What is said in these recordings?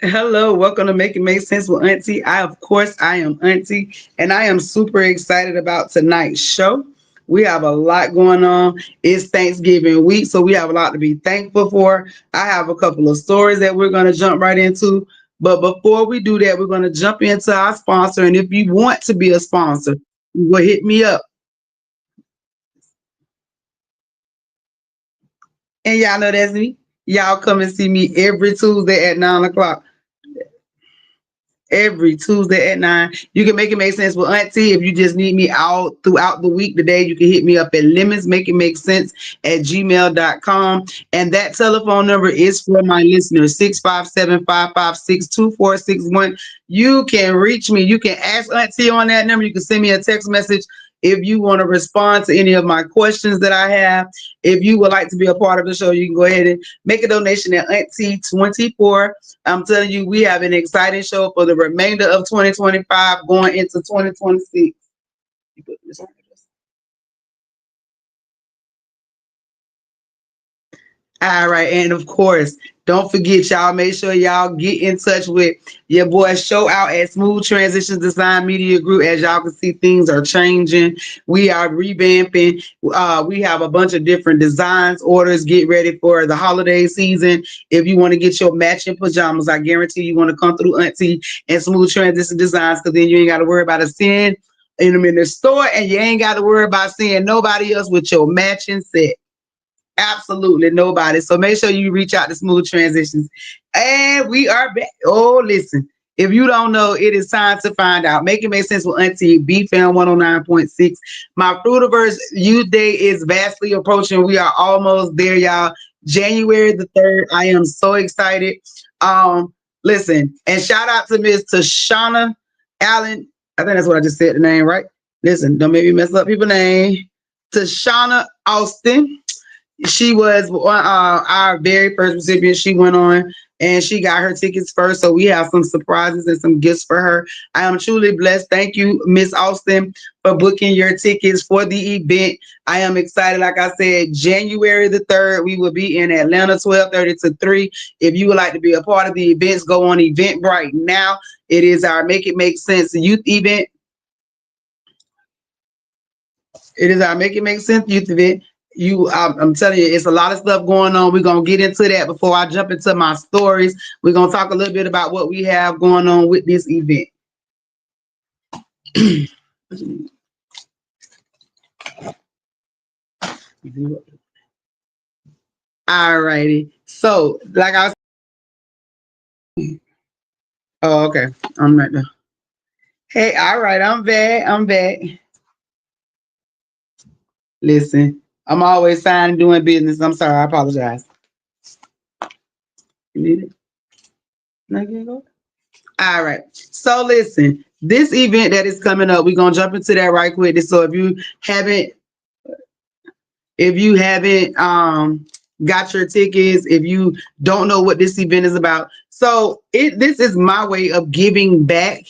Hello, welcome to Make It Make Sense with Auntie. Of course, I am Auntie, and I am super excited about tonight's show. We have a lot going on. It's Thanksgiving week, so we have a lot to be thankful for. I have a couple of stories that we're going to jump right into. But before we do that, we're going to jump into our sponsor. And if you want to be a sponsor, you will hit me up. And y'all know that's me. Y'all come and see me every Tuesday at 9 o'clock. Every Tuesday at 9. You can make it make sense with Auntie. If you just need me out throughout the week today, you can hit me up at lemons make it make sense at gmail.com. And that telephone number is for my listeners 657-556-2461. You can reach me. You can ask Auntie on that number. You can send me a text message if you want to respond to any of my questions that I have. If you would like to be a part of the show, you can go ahead and make a donation at Auntie 24. I'm telling you, we have an exciting show for the remainder of 2025 going into 2026. All right, and of course, don't forget, y'all, make sure y'all get in touch with your boy Show Out at Smooth Transitions Design Media Group. As y'all can see, things are changing. We are revamping. We have a bunch of different designs, orders. Get ready for the holiday season. If you want to get your matching pajamas, I guarantee you want to come through Auntie and Smooth Transition Designs, because then you ain't got to worry about a sin in them in the store, and you ain't got to worry about seeing nobody else with your matching set. Absolutely nobody. So make sure you reach out to Smooth Transitions. And we are back. Oh, listen. If you don't know, it is time to find out. Make it make sense with Auntie BFAM 109.6. My Fruitiverse Youth Day is vastly approaching. We are almost there, y'all. January the 3rd. I am so excited. Listen, and shout out to Miss Tashana Allen. I think that's what I just said the name, right? Listen, don't make me mess up people's name. Tashana Austin. She was our very first recipient. She went on and she got her tickets first. So we have some surprises and some gifts for her. I am truly blessed. Thank you, Miss Austin, for booking your tickets for the event. I am excited. Like I said, January the 3rd, we will be in Atlanta, 12:30 to 3. If you would like to be a part of the events, go on Eventbrite now. It is our Make It Make Sense youth event. It is our Make It Make Sense youth event. I'm telling you, it's a lot of stuff going on. We're gonna get into that before I jump into my stories. We're gonna talk a little bit about what we have going on with this event. All righty. So, like I was, oh, okay, I'm right there. Hey, all right, I'm back. I'm back. Listen, I'm always fine doing business. I'm sorry, I apologize. You need it? No, you go. All right. So listen, this event that is coming up, we're gonna jump into that right quick. So haven't, if you haven't got your tickets, if you don't know what this event is about, so this is my way of giving back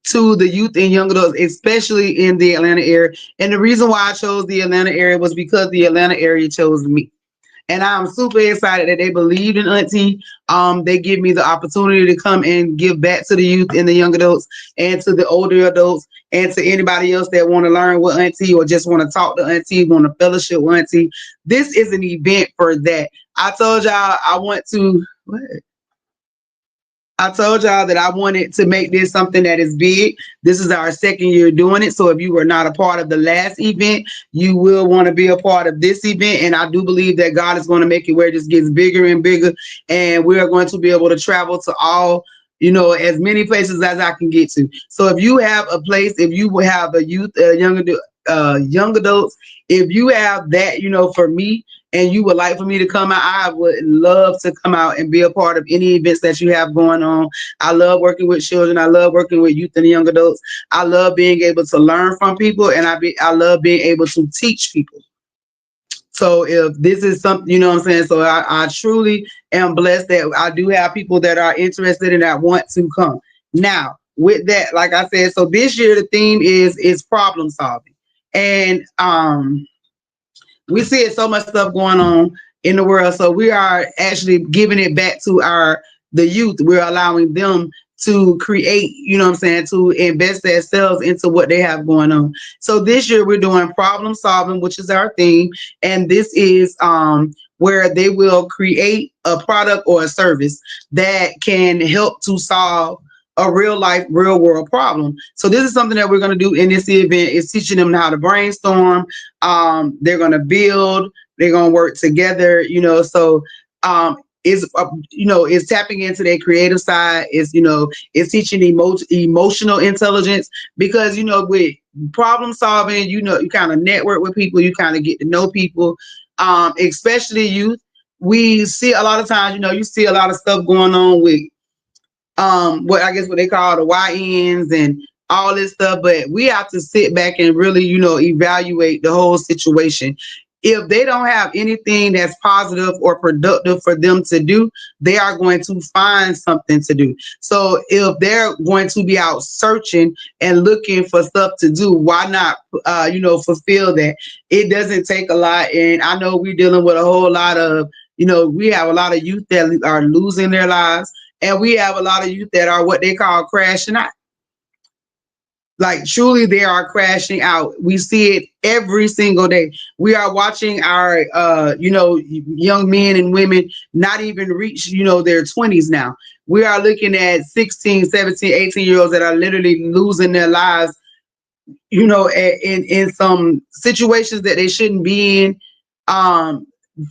to the youth and young adults, especially in the Atlanta area. And the reason why I chose the Atlanta area was because the Atlanta area chose me. And I'm super excited that they believed in Auntie. They give me the opportunity to come and give back to the youth and the young adults and to the older adults and to anybody else that want to learn with Auntie or just want to talk to Auntie, want to fellowship with Auntie. This is an event for that. I told y'all I want to. What? I told y'all that I wanted to make this something that is big. This is our second year doing it. So if you were not a part of the last event, you will want to be a part of this event. And I do believe that God is going to make it where it just gets bigger and bigger. And we are going to be able to travel to all, as many places as I can get to. So if you have a place, if you have a youth, young adults, if you have that, for me, and you would like for me to come out, I would love to come out and be a part of any events that you have going on. I love working with children. I love working with youth and young adults. I love being able to learn from people, and I love being able to teach people. So if this is something, you know what I'm saying? So I truly am blessed that I do have people that are interested and that want to come. Now, with that, like I said, so this year the theme is problem solving. And we see so much stuff going on in the world. So we are actually giving it back to our the youth. We're allowing them to create, you know what I'm saying, to invest themselves into what they have going on. So this year we're doing problem solving, which is our theme. And this is where they will create a product or a service that can help to solve a real life, real world problem. So this is something that we're going to do in this event. Is teaching them how to brainstorm. They're going to build. They're going to work together. So is is tapping into their creative side. Is teaching emotional intelligence, because with problem solving, you kind of network with people. You kind of get to know people, especially youth. We see a lot of times, you see a lot of stuff going on with what I guess what they call the YNs and all this stuff, but we have to sit back and really, evaluate the whole situation. If they don't have anything that's positive or productive for them to do, they are going to find something to do. So if they're going to be out searching and looking for stuff to do, why not, fulfill that? It doesn't take a lot. And I know we're dealing with a whole lot of, we have a lot of youth that are losing their lives. And we have a lot of youth that are what they call crashing out. Like truly, they are crashing out. We see it every single day. We are watching our, young men and women not even reach, their 20s now. We are looking at 16, 17, 18-year-olds that are literally losing their lives, in some situations that they shouldn't be in.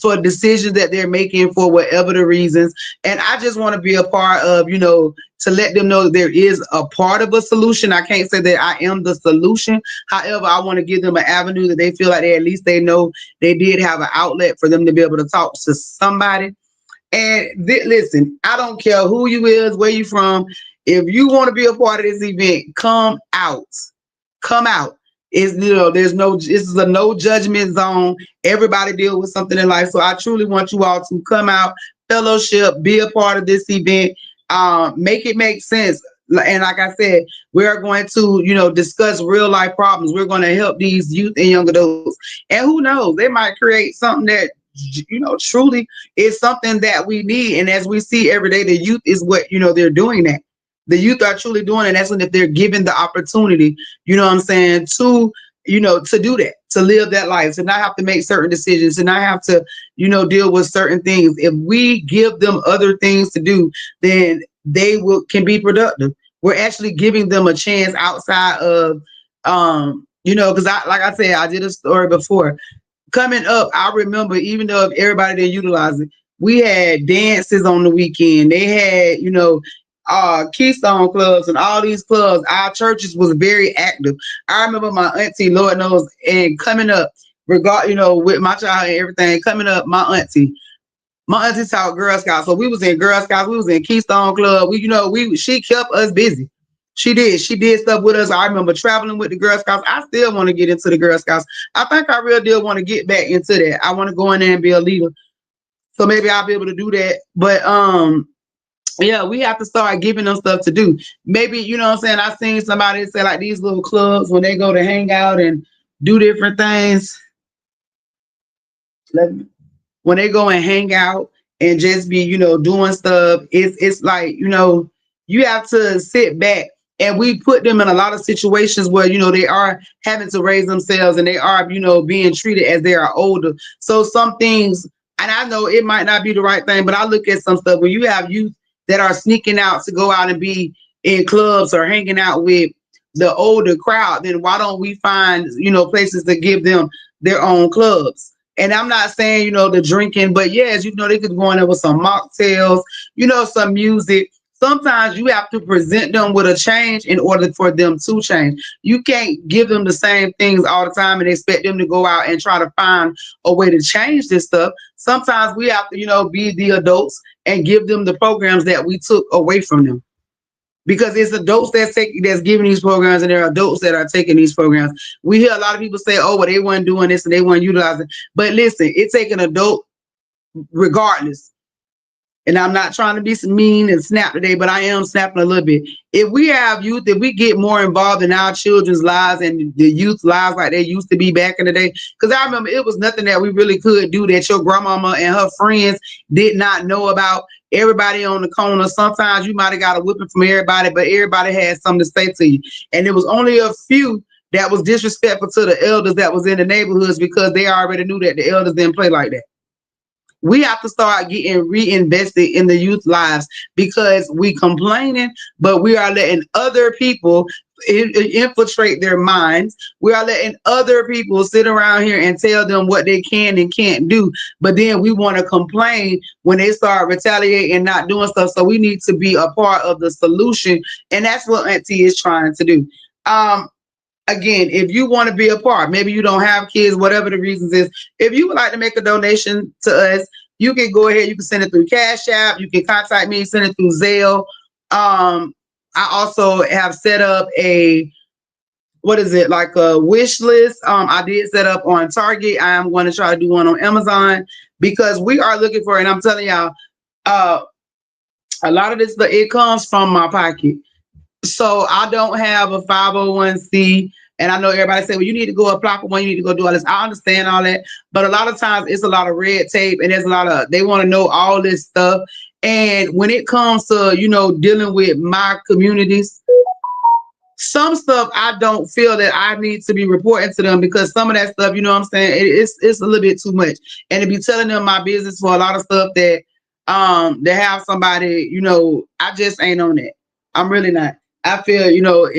For decisions that they're making for whatever the reasons. And I just want to be a part of, to let them know that there is a part of a solution. I can't say that I am the solution. However, I want to give them an avenue that they feel like at least they know they did have an outlet for them to be able to talk to somebody. And listen, I don't care who you is, where you from. If you want to be a part of this event, come out. Come out. This is a no judgment zone. Everybody deal with something in life. So I truly want you all to come out, fellowship, be a part of this event, make it make sense. And like I said, we are going to, discuss real life problems. We're going to help these youth and young adults. And who knows, they might create something that, truly is something that we need. And as we see every day, the youth is what, they're doing that. The youth are truly doing it. That's when if they're given the opportunity, you know what I'm saying, to, to do that, to live that life, to not have to make certain decisions, to not have to, deal with certain things. If we give them other things to do, then they can be productive. We're actually giving them a chance outside of, because like I said, I did a story before. Coming up, I remember, even though if everybody didn't utilize it, we had dances on the weekend. They had, Keystone clubs and all these clubs. Our churches was very active. I remember my auntie, Lord knows, and coming up, with my child and everything, coming up, my auntie taught Girl Scouts. So we was in Girl Scouts, we was in Keystone Club. She kept us busy. She did. She did stuff with us. I remember traveling with the Girl Scouts. I still want to get into the Girl Scouts. I think I really do want to get back into that. I want to go in there and be a leader. So maybe I'll be able to do that. But yeah, we have to start giving them stuff to do. Maybe, you know what I'm saying? I seen somebody say like these little clubs when they go to hang out and do different things. When they go and hang out and just be, doing stuff, it's like, you have to sit back, and we put them in a lot of situations where, they are having to raise themselves, and they are, being treated as they are older. So some things, and I know it might not be the right thing, but I look at some stuff when you have youth that are sneaking out to go out and be in clubs or hanging out with the older crowd, then why don't we find, places to give them their own clubs? And I'm not saying, the drinking, but yes, they could go in there with some mocktails, some music. Sometimes you have to present them with a change in order for them to change. You can't give them the same things all the time and expect them to go out and try to find a way to change this stuff. Sometimes we have to, be the adults and give them the programs that we took away from them. Because it's adults that's giving these programs, and there are adults that are taking these programs. We hear a lot of people say, oh, well, they weren't doing this and they weren't utilizing. But listen, it takes an adult regardless. and I'm not trying to be mean and snap today, but I am snapping a little bit. If we have youth, if we get more involved in our children's lives and the youth lives like they used to be back in the day, because I remember it was nothing that we really could do that your grandmama and her friends did not know about. Everybody on the corner, sometimes you might have got a whipping from everybody, but everybody had something to say to you. And it was only a few that was disrespectful to the elders that was in the neighborhoods because they already knew that the elders didn't play like that. We have to start getting reinvested in the youth lives because we complaining, but we are letting other people infiltrate their minds. We are letting other people sit around here and tell them what they can and can't do. But then we want to complain when they start retaliating and not doing stuff. So we need to be a part of the solution. And that's what Auntie is trying to do. Again, if you want to be a part, maybe you don't have kids, whatever the reasons is, if you would like to make a donation to us, you can go ahead, you can send it through Cash App, you can contact me, send it through Zelle. I also have set up a, what is it, like a wish list. I did set up on Target. I am going to try to do one on Amazon because we are looking for, and I'm telling y'all, a lot of this, it comes from my pocket. So I don't have a 501c. And I know everybody say, well, you need to go apply for one, you need to go do all this. I understand all that. But a lot of times it's a lot of red tape and there's a lot of, they want to know all this stuff. And when it comes to, dealing with my communities, some stuff I don't feel that I need to be reporting to them because some of that stuff, you know what I'm saying, it's a little bit too much. And to be telling them my business for a lot of stuff that they have somebody, I just ain't on that. I'm really not. I feel,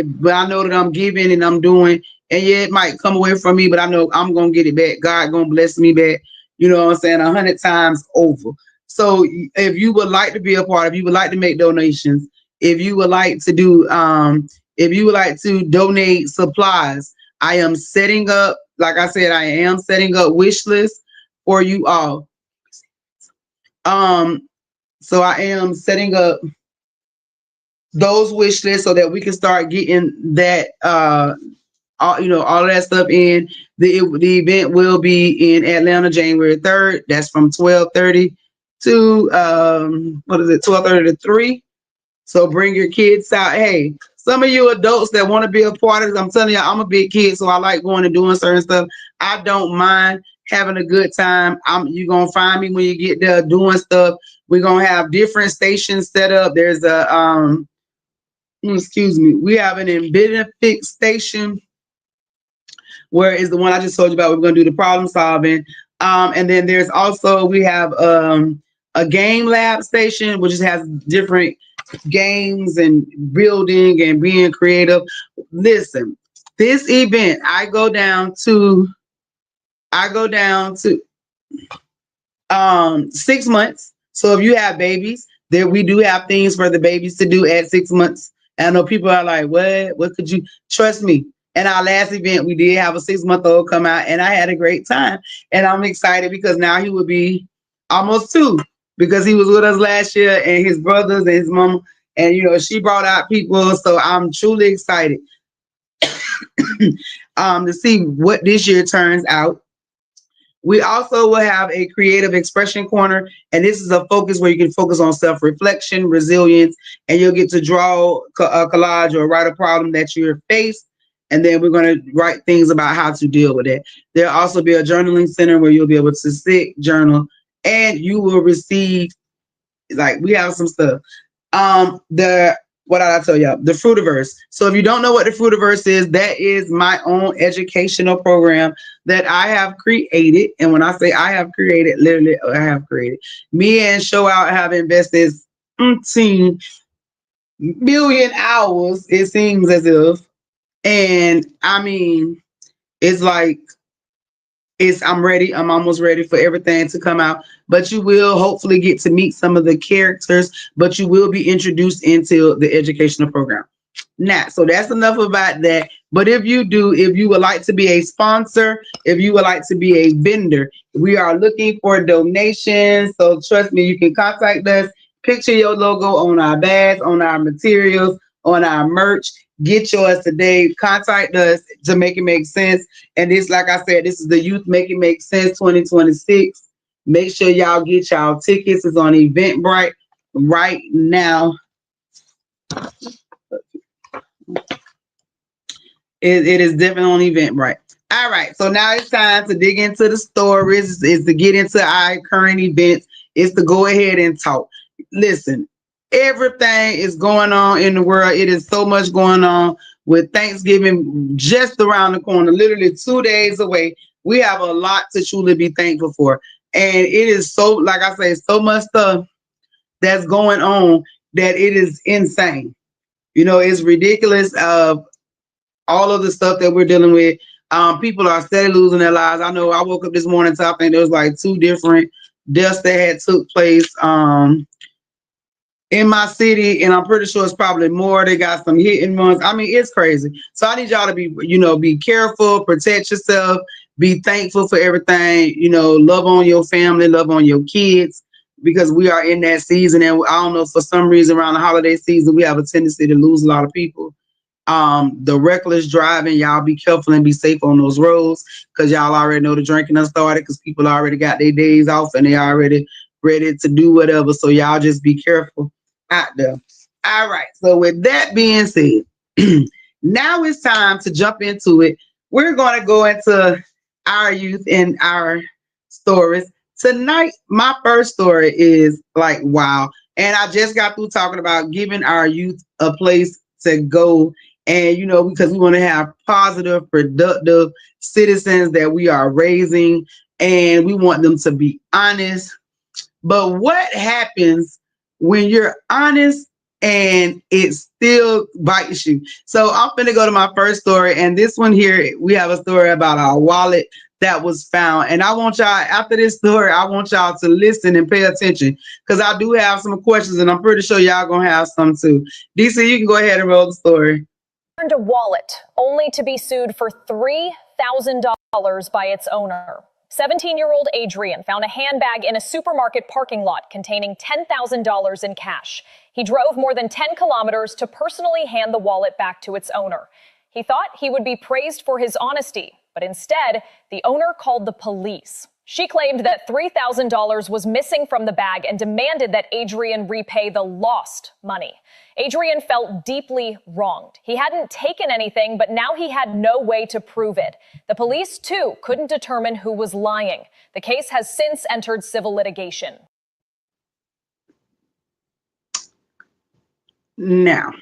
but I know that I'm giving and I'm doing, and yeah, it might come away from me, but I know I'm gonna get it back. God gonna bless me back, you know what I'm saying, 100 times over. So if you would like to be a part, if you would like to make donations, if you would like to do if you would like to donate supplies, I am setting up, like I said, I am setting up wish lists for you all. So I am setting up those wish lists so that we can start getting that all of that stuff in. The event will be in Atlanta January 3rd. That's from 12:30 to 12:30 to 3. So bring your kids out. Hey, some of you adults that want to be a part of this, I'm telling you, I'm a big kid, so I like going and doing certain stuff. I don't mind having a good time. You're gonna find me when you get there doing stuff. We're gonna have different stations set up. There's a excuse me, we have an embedded fix station where is the one I just told you about. We're going to do the problem solving. And then there's also, we have a game lab station, which has different games and building and being creative. Listen, this event, I go down to 6 months. So if you have babies, there we do have things for the babies to do at 6 months. And I know people are like, what could you trust me? And our last event, we did have a 6-month-old come out and I had a great time. And I'm excited because now he will be almost 2 because he was with us last year and his brothers and his mom. And, she brought out people. So I'm truly excited to see what this year turns out. We also will have a creative expression corner, and this is a focus where you can focus on self-reflection, resilience, and you'll get to draw a collage or write a problem that you're faced, and then we're going to write things about how to deal with it. There'll also be a journaling center where you'll be able to sit, journal, and you will receive, like, we have some stuff. What did I tell y'all? The Fruitiverse. So if you don't know what the Fruitiverse is, that is my own educational program that I have created. And when I say I have created, literally I have created. Me and Show Out have invested 15 million hours, it seems as if. And I mean, it's like, I'm ready. I'm almost ready for everything to come out. But you will hopefully get to meet some of the characters, but you will be introduced into the educational program. Now, so that's enough about that. But if you would like to be a sponsor, if you would like to be a vendor, we are looking for donations. So trust me, you can contact us. Picture your logo on our bags, on our materials, on our merch. Get yours today. Contact us to make it make sense. And this, like I said, this is the Youth Make It Make Sense 2026. Make sure y'all get y'all tickets. It's on Eventbrite right now. It is definitely on Eventbrite. All right, so now it's time to dig into the stories. Is to get into our current events. It's to go ahead and talk. Listen, everything is going on in the world. It is so much going on with Thanksgiving just around the corner, literally 2 days away. We have a lot to truly be thankful for, and it is so, like I say, so much stuff that's going on that it is insane. It's ridiculous. All of the stuff that we're dealing with. People are steadily losing their lives. I know I woke up this morning to I think there was like 2 different deaths that had took place in my city, and I'm pretty sure it's probably more. They got some hit and runs. I mean, it's crazy. So I need y'all to be careful, protect yourself, be thankful for everything. Love on your family, love on your kids, because we are in that season. And I don't know, for some reason around the holiday season, we have a tendency to lose a lot of people. The reckless driving, y'all be careful and be safe on those roads, because y'all already know the drinking done started, because people already got their days off and they already ready to do whatever. So y'all just be careful out there. All right. So with that being said, now it's time to jump into it. We're going to go into our youth and our stories. Tonight, my first story is like, wow. And I just got through talking about giving our youth a place to go. And, because we want to have positive, productive citizens that we are raising, and we want them to be honest. But what happens when you're honest and it still bites you? So I'm going to go to my first story. And this one here, we have a story about our wallet that was found. And I want y'all, after this story, I want y'all to listen and pay attention, because I do have some questions, and I'm pretty sure y'all going to have some too. DC, you can go ahead and roll the story. Earned a wallet only to be sued for $3,000 by its owner. 17-year-old Adrian found a handbag in a supermarket parking lot containing $10,000 in cash. He drove more than 10 kilometers to personally hand the wallet back to its owner. He thought he would be praised for his honesty, but instead, the owner called the police. She claimed that $3,000 was missing from the bag and demanded that Adrian repay the lost money. Adrian felt deeply wronged. He hadn't taken anything, but now he had no way to prove it. The police, too, couldn't determine who was lying. The case has since entered civil litigation. Now,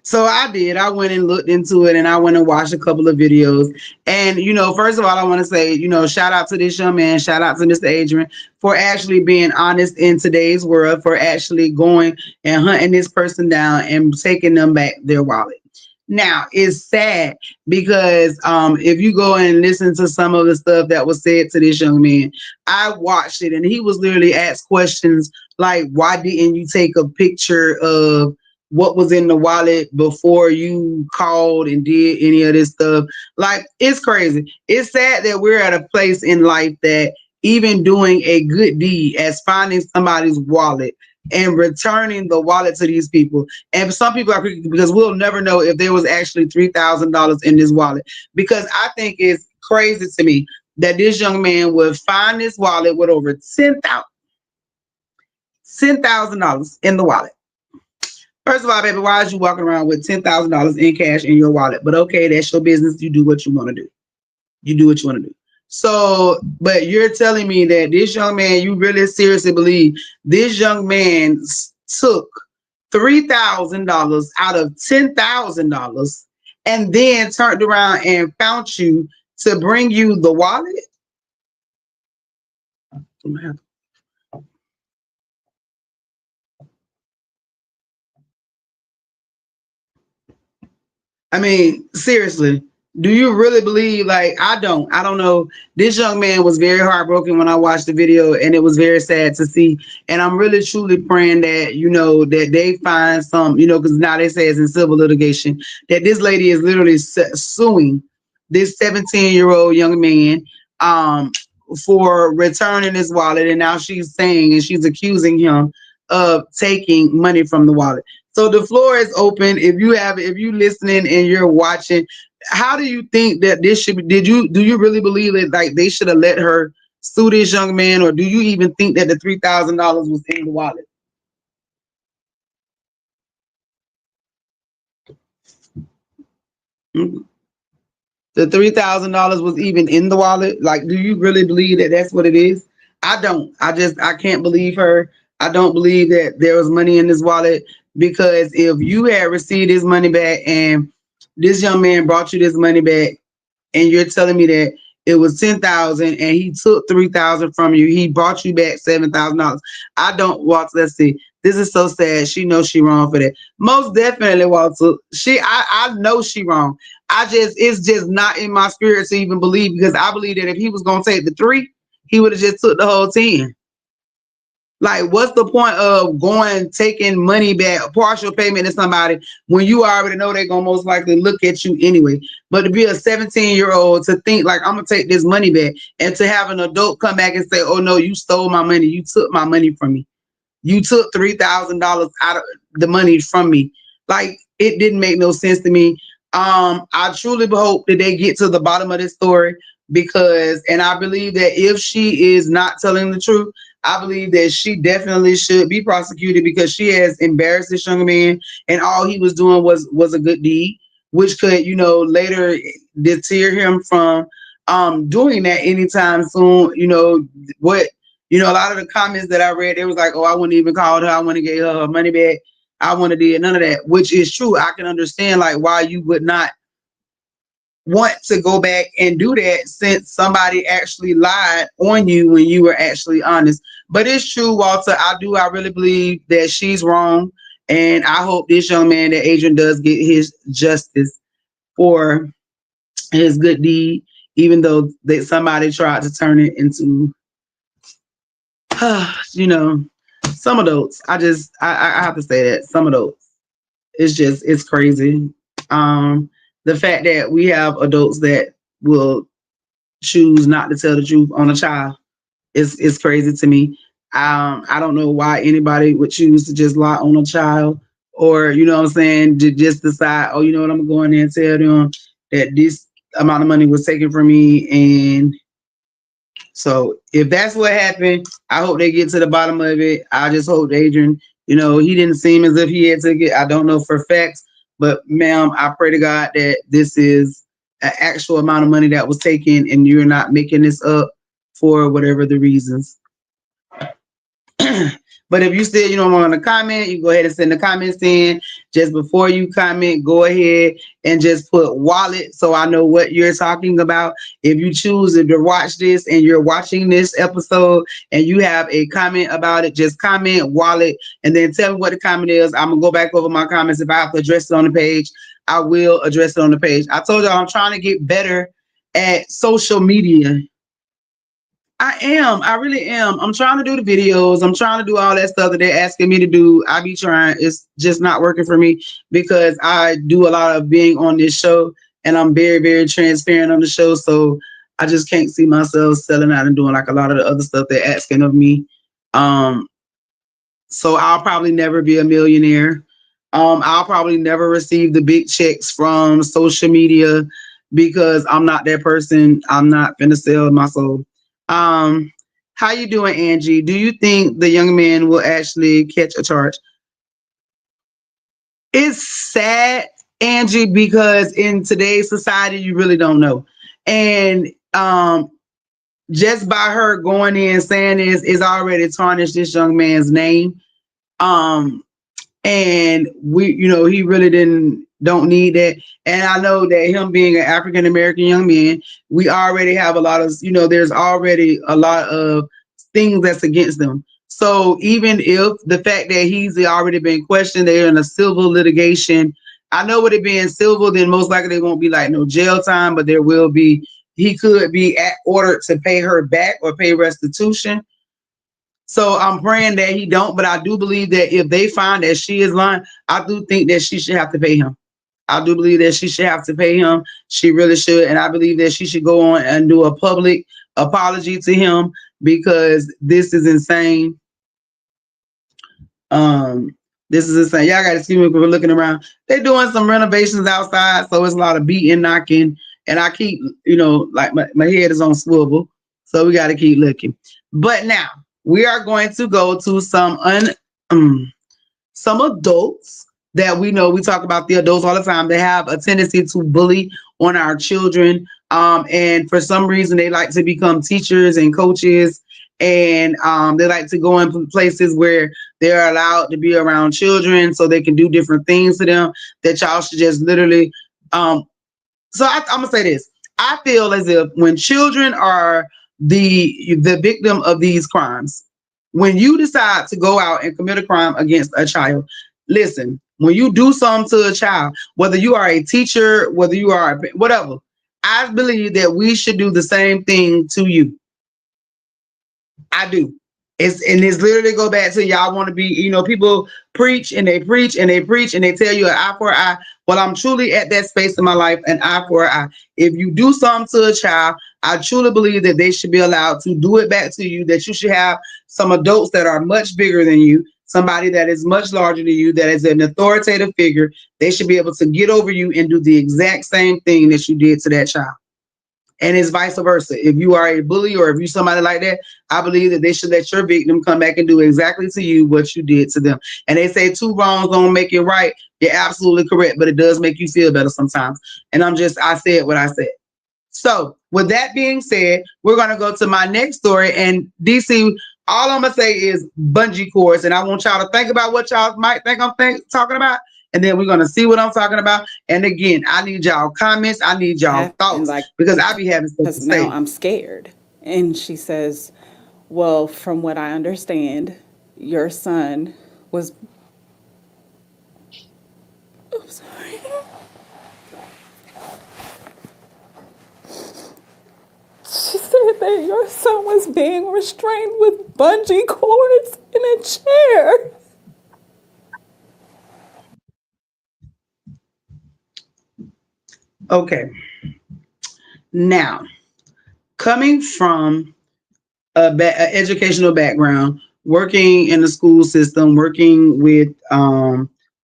so I went and looked into it, and I went and watched a couple of videos. And, first of all, I want to say, shout out to this young man, shout out to Mr. Adrian for actually being honest in today's world, for actually going and hunting this person down and taking them back their wallet. Now, it's sad because if you go and listen to some of the stuff that was said to this young man, I watched it, and he was literally asked questions like, why didn't you take a picture of what was in the wallet before you called and did any of this stuff? Like, it's crazy. It's sad that we're at a place in life that even doing a good deed as finding somebody's wallet and returning the wallet to these people. And some people are, because we'll never know if there was actually $3,000 in this wallet, because I think it's crazy to me that this young man would find this wallet with over $10,000 in the wallet. First of all, baby, why is you walking around with $10,000 in cash in your wallet? But okay, that's your business. You do what you want to do. You do what you want to do. So, but you're telling me that this young man, you really seriously believe this young man took $3,000 out of $10,000 and then turned around and found you to bring you the wallet? I mean, seriously, do you really believe? Like, I don't know. This young man was very heartbroken when I watched the video, and it was very sad to see. And I'm really truly praying that, that they find some, because now they say it's in civil litigation, that this lady is literally suing this 17-year-old young man for returning his wallet. And now she's saying, and she's accusing him of taking money from the wallet. So the floor is open. If you listening and you're watching, how do you think that this should be? Do you really believe that, like, they should have let her sue this young man, or do you even think that the $3,000 was in the wallet? Mhm. The $3,000 was even in the wallet? Like, do you really believe that that's what it is? I don't. I can't believe her. I don't believe that there was money in this wallet, because if you had received his money back and this young man brought you this money back, and you're telling me that it was 10,000 and he took 3,000 from you, he brought you back $7,000. I don't, Walter. Let's see. This is so sad. She knows she wrong for that. Most definitely, Walter. I know she wrong. It's just not in my spirit to even believe, because I believe that if he was gonna take the three, he would have just took the whole 10. Like, what's the point of taking money back, partial payment to somebody, when you already know they're gonna most likely look at you anyway? But to be a 17-year-old, to think like, I'm gonna take this money back, and to have an adult come back and say, "Oh no, you stole my money. You took my money from me. You took $3,000 out of the money from me." Like, it didn't make no sense to me. I truly hope that they get to the bottom of this story, because, and I believe that if she is not telling the truth, I believe that she definitely should be prosecuted, because she has embarrassed this young man, and all he was doing was a good deed, which could, later deter him from doing that anytime soon. A lot of the comments that I read, it was like, "Oh, I wouldn't even call her. I want to get her money back. I want to do none of that," which is true. I can understand like why you would not want to go back and do that, since somebody actually lied on you when you were actually honest. But it's true, Walter. I really believe that she's wrong, and I hope this young man, that Adrian, does get his justice for his good deed, even though that somebody tried to turn it into, you know, some adults. I have to say that some adults. It's crazy. The fact that we have adults that will choose not to tell the truth on a child is crazy to me. I don't know why anybody would choose to just lie on a child, or what I'm saying, to just decide, "Oh, you know what, I'm gonna go in there and tell them that this amount of money was taken from me." And so if that's what happened, I hope they get to the bottom of it. I just hope Adrian, he didn't seem as if he had took it. I don't know for facts, but ma'am, I pray to God that this is an actual amount of money that was taken, and you're not making this up for whatever the reasons. But if you still, want to comment, you go ahead and send the comments in. Just before you comment, go ahead and just put wallet, so I know what you're talking about. If you choose to watch this and you're watching this episode and you have a comment about it, just comment wallet and then tell me what the comment is. I'm going to go back over my comments. If I have to address it on the page, I will address it on the page. I told y'all I'm trying to get better at social media. I am. I really am. I'm trying to do the videos. I'm trying to do all that stuff that they're asking me to do. I be trying. It's just not working for me, because I do a lot of being on this show, and I'm very, very transparent on the show. So I just can't see myself selling out and doing like a lot of the other stuff they're asking of me. Um, so I'll probably never be a millionaire. I'll probably never receive the big checks from social media, because I'm not that person. I'm not finna sell my soul. How you doing, Angie? Do you think the young man will actually catch a charge? It's sad, Angie, because in today's society, you really don't know. And just by her going in saying this is already tarnished this young man's name. And he really don't need that. And I know that him being an African American young man, we already have a lot of, there's already a lot of things that's against them. So even if the fact that he's already been questioned, they're in a civil litigation. I know with it being civil, then most likely there won't be like no jail time, but there will be, he could be ordered to pay her back or pay restitution. So I'm praying that he don't, but I do believe that if they find that she is lying, I do think that she should have to pay him. I do believe that she should have to pay him. She really should. And I believe that she should go on and do a public apology to him, because this is insane. This is insane. Y'all got to excuse me if we're looking around. They're doing some renovations outside, so it's a lot of beating, knocking, and I keep, like my head is on swivel. So we got to keep looking. But now we are going to go to some adults that we know. We talk about the adults all the time. They have a tendency to bully on our children. And for some reason, they like to become teachers and coaches. And they like to go in places where they're allowed to be around children so they can do different things to them that y'all should just literally. I'm going to say this. I feel as if when children are the victim of these crimes, when you decide to go out and commit a crime against a child, listen, when you do something to a child, whether you are a teacher, whether you are whatever, I believe that we should do the same thing to you. I do. It's literally go back to y'all want to be, people preach and they preach and they preach and they tell you an eye for an eye. Well, I'm truly at that space in my life, an eye for an eye. If you do something to a child, I truly believe that they should be allowed to do it back to you, that you should have some adults that are much bigger than you, somebody that is much larger than you, that is an authoritative figure. They should be able to get over you and do the exact same thing that you did to that child. And it's vice versa. If you are a bully or if you somebody like that, I believe that they should let your victim come back and do exactly to you what you did to them. And they say two wrongs don't make it right. You're absolutely correct, but it does make you feel better sometimes. And I said what I said. So with that being said, we're going to go to my next story. And DC, all I'm going to say is bungee cords. And I want y'all to think about what y'all might think I'm talking about. And then we're going to see what I'm talking about. And again, I need y'all comments. I need y'all thoughts because I be having stuff to because now say. I'm scared. And she says, well, from what I understand, your son was. I'm sorry. She said that your son was being restrained with bungee cords in a chair. Okay. Now, coming from educational background, working in the school system, working with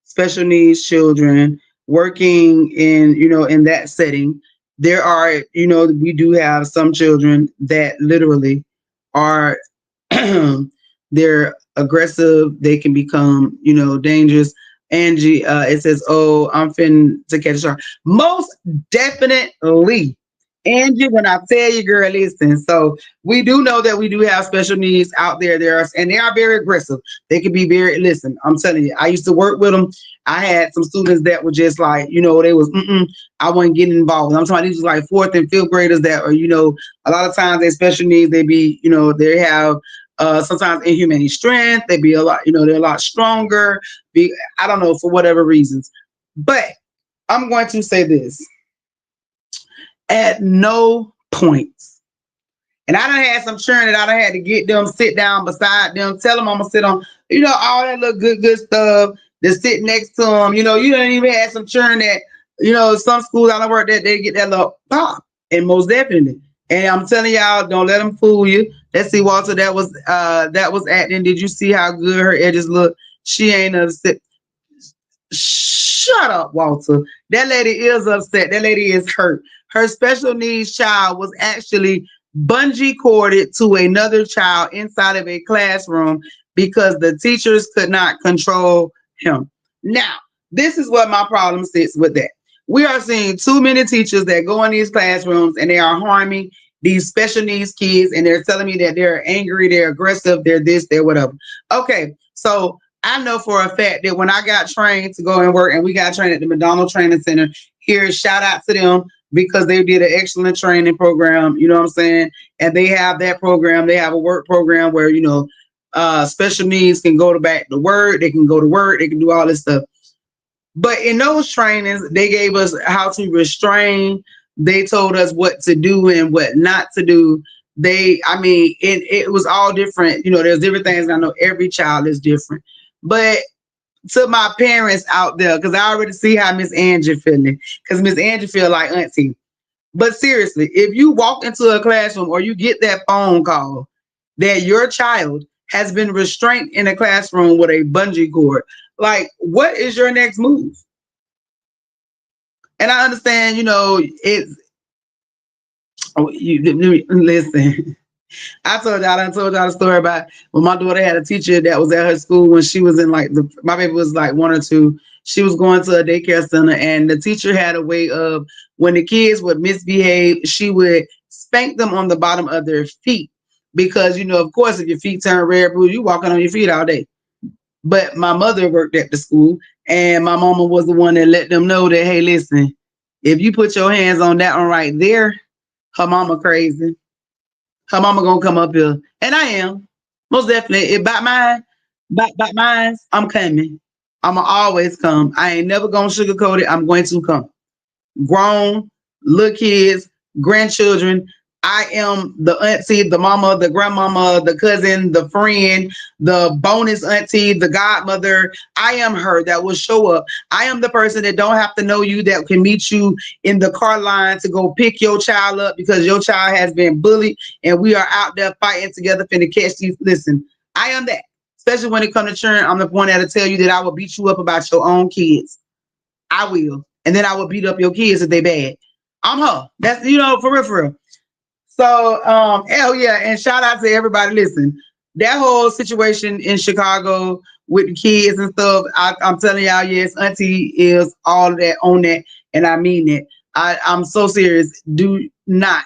special needs children, working in that setting, there are, we do have some children that literally are they're aggressive. They can become, dangerous. Angie, it says, "Oh, I'm finna to catch a shark." Most definitely, Angie. When I tell you, girl, listen. So we do know that we do have special needs out there. And they are very aggressive. They can be very. Listen, I'm telling you, I used to work with them. I had some students that were just like, they was, I wasn't getting involved. I'm talking these like fourth and fifth graders that are, a lot of times they special needs. They be, they have sometimes inhumane strength. They be a lot, they're a lot stronger. I don't know, for whatever reasons. But I'm going to say this. At no point, and I done had some churn that I done had to get them sit down beside them, tell them I'm gonna sit on, all that little good stuff, to sit next to them. You don't even have some churn that, some schools I done work that they get that little pop, and most definitely. And I'm telling y'all, don't let them fool you. Let's see, Walter, that was acting. Did you see how good her edges look? She ain't upset. Shut up, Walter. That lady is upset. That lady is hurt. Her special needs child was actually bungee corded to another child inside of a classroom because the teachers could not control him. Now, this is what my problem sits with that. We are seeing too many teachers that go in these classrooms and they are harming these special needs kids, and they're telling me that they're angry, they're aggressive, they're this, they're whatever. Okay, so I know for a fact that when I got trained to go and work, and we got trained at the McDonald Training Center, here, shout out to them because they did an excellent training program, you know what I'm saying? And they have that program. They have a work program where, special needs can go back to work, they can go to work, they can do all this stuff. But in those trainings, they gave us how to restrain. They told us what to do and what not to do. It was all different. There's different things. I know every child is different. But to my parents out there, because I already see how Miss Angie feeling, because Miss Angie feel like auntie. But seriously, if you walk into a classroom or you get that phone call that your child has been restrained in a classroom with a bungee cord, like, what is your next move? And I understand, it's. Oh, listen. I done told y'all the story about when my daughter had a teacher that was at her school when she was in like my baby was like 1 or 2. She was going to a daycare center, and the teacher had a way of when the kids would misbehave, she would spank them on the bottom of their feet because of course, if your feet turn red, blue, you walking on your feet all day. But my mother worked at the school, and my mama was the one that let them know that, hey, listen, if you put your hands on that one right there, her mama crazy. Her mama gonna come up here, and I am most definitely. If by mine, I'm coming. I'ma always come. I ain't never gonna sugarcoat it. I'm going to come. Grown, little kids, grandchildren. I am the auntie, the mama, the grandmama, the cousin, the friend, the bonus auntie, the godmother. I am her that will show up. I am the person that don't have to know you, that can meet you in the car line to go pick your child up because your child has been bullied and we are out there fighting together finna catch these. Listen, I am that. Especially when it comes to children, I'm the one that'll tell you that I will beat you up about your own kids. I will. And then I will beat up your kids if they bad. I'm her. That's for real, for real. So hell yeah, and shout out to everybody. Listen, that whole situation in Chicago with the kids and stuff, I'm telling y'all, yes, Auntie is all of that on that, and I mean it. I'm so serious. Do not.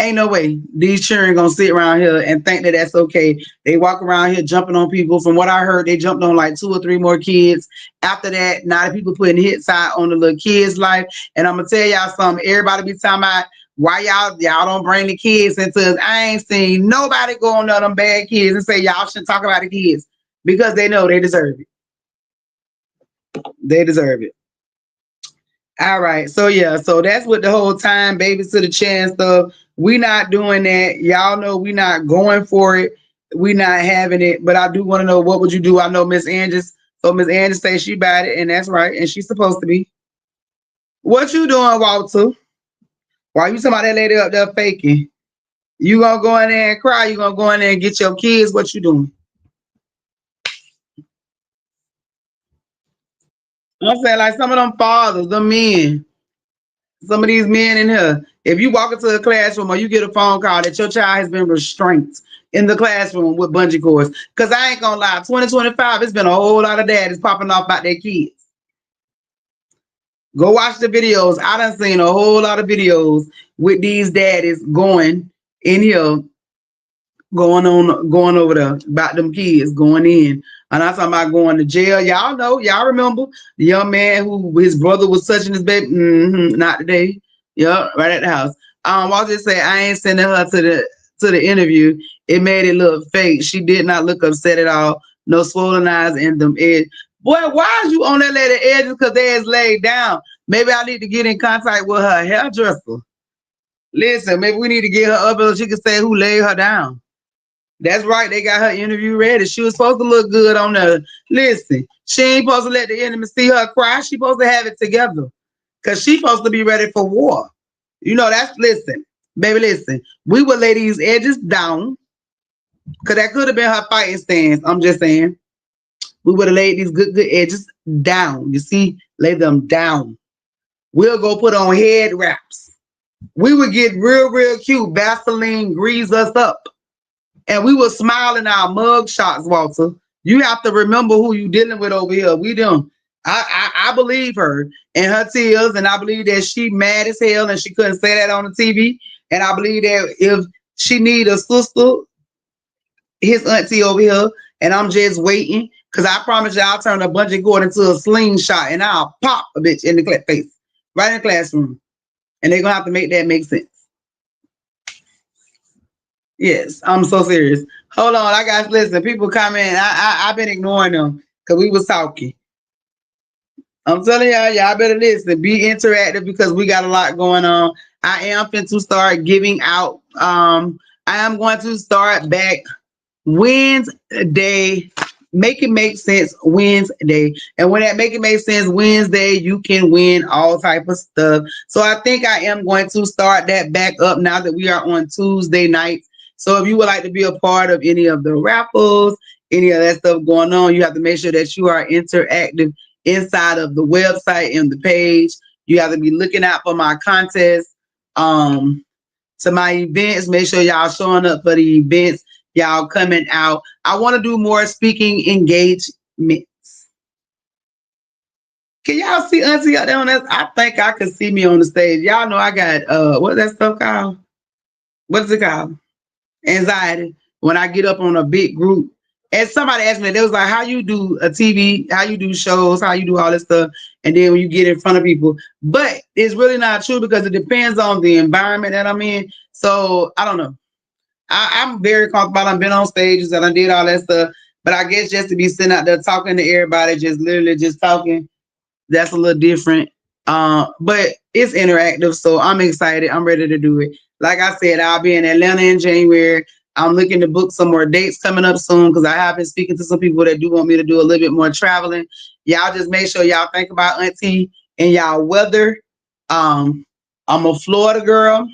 Ain't no way these children gonna sit around here and think that that's okay. They walk around here jumping on people. From what I heard, they jumped on like 2 or 3 more kids. After that, now the people putting hits out on the little kids' life. And I'm gonna tell y'all something. Everybody be talking about why y'all don't bring the kids into us. I ain't seen nobody go on them bad kids and say y'all shouldn't talk about the kids because they know they deserve it. They deserve it. All right. So yeah, so that's what the whole time, babies to the chair and stuff. We not doing that. Y'all know we not going for it. We not having it. But I do want to know, what would you do? I know Miss Andrews. So Miss Andrews say she bad it, and that's right. And she's supposed to be. What you doing, Walter? Why you talking about that lady up there faking? You gonna go in there and cry? You gonna go in there and get your kids? What you doing? I'm saying, like, some of them fathers, the men. Some of these men in here, if you walk into a classroom or you get a phone call that your child has been restrained in the classroom with bungee cords, because I ain't gonna lie, 2025, it's been a whole lot of daddies popping off about their kids. Go watch the videos. I done seen a whole lot of videos with these daddies going in here, going over there about them kids going in. And I'm talking about going to jail. Y'all know, y'all remember the young man who his brother was touching his baby? Not today. Yep, right at the house. Walter just say I ain't sending her to the interview. It made it look fake. She did not look upset at all. No swollen eyes in them edge. Boy, why is you on that lady edges? Because they is laid down. Maybe I need to get in contact with her hairdresser. Listen, maybe we need to get her up so she can say who laid her down. That's right. They got her interview ready. She was supposed to look good on the. Listen, she ain't supposed to let the enemy see her cry. She supposed to have it together, cause she supposed to be ready for war. Listen, baby. Listen, we would lay these edges down, cause that could have been her fighting stance. I'm just saying, we would have laid these good edges down. You see, lay them down. We'll go put on head wraps. We would get real cute. Vaseline grease us up. And we were smiling our mug shots, Walter. You have to remember who you dealing with over here. We don't. I believe her and her tears, and I believe that she mad as hell and she couldn't say that on the TV. And I believe that if she need a sister, his auntie over here, and I'm just waiting, because I promise you I'll turn a bungee cord into a slingshot and I'll pop a bitch in the face, right in the classroom. And they're gonna have to make that make sense. Yes, I'm so serious. Hold on, I got listen. People comment. I've been ignoring them because we was talking. I'm telling y'all better listen. Be interactive because we got a lot going on. I am going to start giving out. I am going to start back Wednesday. Make it make sense Wednesday. And when that make it make sense Wednesday, you can win all type of stuff. So I think I am going to start that back up now that we are on Tuesday nights. So if you would like to be a part of any of the raffles, any of that stuff going on, you have to make sure that you are interactive inside of the website and the page. You have to be looking out for my contest. to my events. Make sure y'all showing up for the events. Y'all coming out. I want to do more speaking engagements. Can y'all see Auntie out there on that? I think I could see me on the stage. Y'all know I got what's that stuff called? What's it called? Anxiety. When I get up on a big group. And somebody asked me, they was like, how you do a TV, how you do shows, how you do all this stuff, and then when you get in front of people. But it's really not true because it depends on the environment that I'm in. So I don't know. I'm very comfortable. I've been on stages and I did all that stuff. But I guess just to be sitting out there talking to everybody, just literally just talking, that's a little different. But it's interactive, so I'm excited. I'm ready to do it. Like I said, I'll be in Atlanta in January. I'm looking to book some more dates coming up soon because I have been speaking to some people that do want me to do a little bit more traveling. Y'all just make sure y'all think about Auntie and y'all weather. I'm a Florida girl,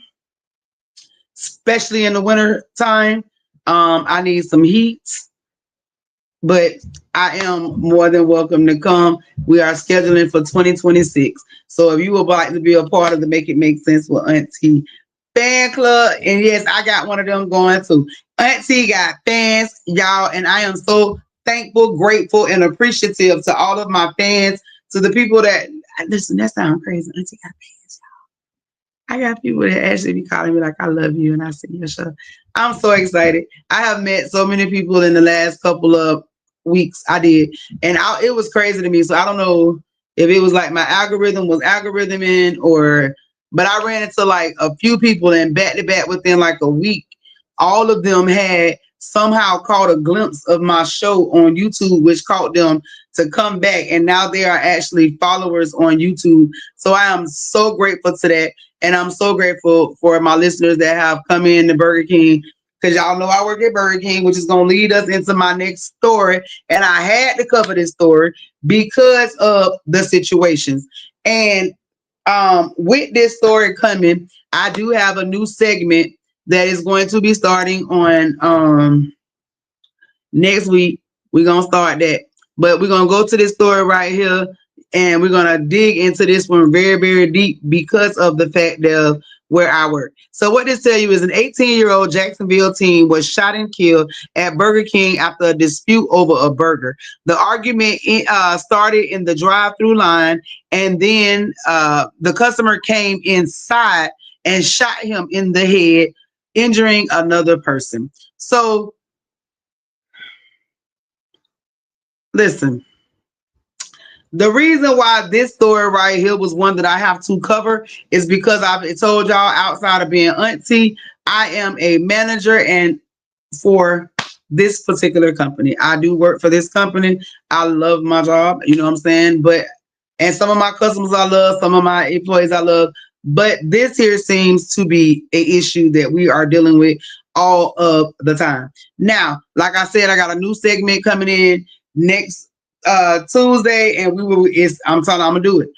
especially in the winter time. I need some heat, but I am more than welcome to come. We are scheduling for 2026. So if you would like to be a part of the Make It Make Sense with Auntie fan club, and yes, I got one of them going too. Auntie got fans, y'all, and I am so thankful, grateful, and appreciative to all of my fans, to the people that listen. That sounds crazy. Auntie got fans, y'all. I got people that actually be calling me like, "I love you," and I see your show. I'm so excited. I have met so many people in the last couple of weeks. I did, and it was crazy to me. So I don't know if it was like my algorithm was algorithming or. But I ran into like a few people and back to back within like a week. All of them had somehow caught a glimpse of my show on YouTube, which caught them to come back. And now they are actually followers on YouTube. So I am so grateful to that. And I'm so grateful for my listeners that have come in to Burger King. Because y'all know I work at Burger King, which is going to lead us into my next story. And I had to cover this story because of the situations. And with this story coming, I do have a new segment that is going to be starting on next week. We're gonna start that, but we're gonna go to this story right here, and we're gonna dig into this one very, very deep because of the fact of where I work. So what this tell you is an 18-year-old Jacksonville teen was shot and killed at Burger King after a dispute over a burger. The argument started in the drive-through line, and then the customer came inside and shot him in the head, injuring another person. So listen, the reason why this story right here was one that I have to cover is because I've told y'all outside of being Auntie, I am a manager and for this particular company. I do work for this company. I love my job, you know what I'm saying? And some of my customers I love, some of my employees I love, but this here seems to be an issue that we are dealing with all of the time. Now, like I said, I got a new segment coming in next Tuesday, and I'm telling you, I'm gonna do it.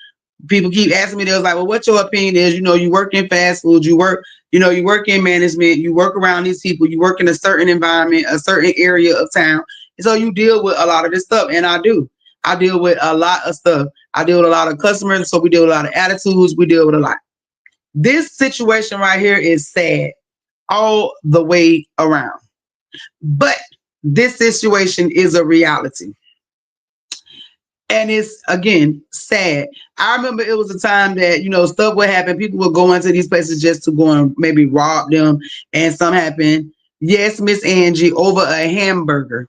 People keep asking me, they was like, well, what your opinion is? You know, you work in fast food, you work in management, you work around these people, you work in a certain environment, a certain area of town. And so you deal with a lot of this stuff. And I do. I deal with a lot of stuff. I deal with a lot of customers, so we deal with a lot of attitudes, we deal with a lot. This situation right here is sad all the way around. But this situation is a reality. And it's, again, sad. I remember it was a time that, stuff would happen. People would go into these places just to go and maybe rob them. And something happened. Yes, Miss Angie, over a hamburger.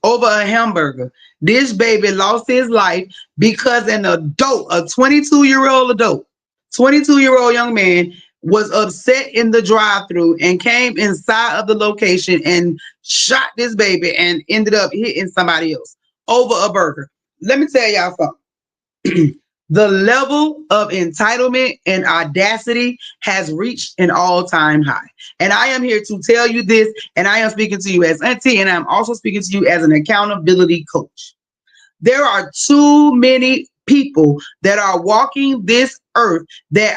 Over a hamburger. This baby lost his life because an adult, a 22-year-old adult, 22-year-old young man was upset in the drive-thru and came inside of the location and shot this baby and ended up hitting somebody else over a burger. Let me tell y'all something. The level of entitlement and audacity has reached an all-time high. And I am here to tell you this, and I am speaking to you as Auntie, and I'm also speaking to you as an accountability coach. There are too many people that are walking this earth that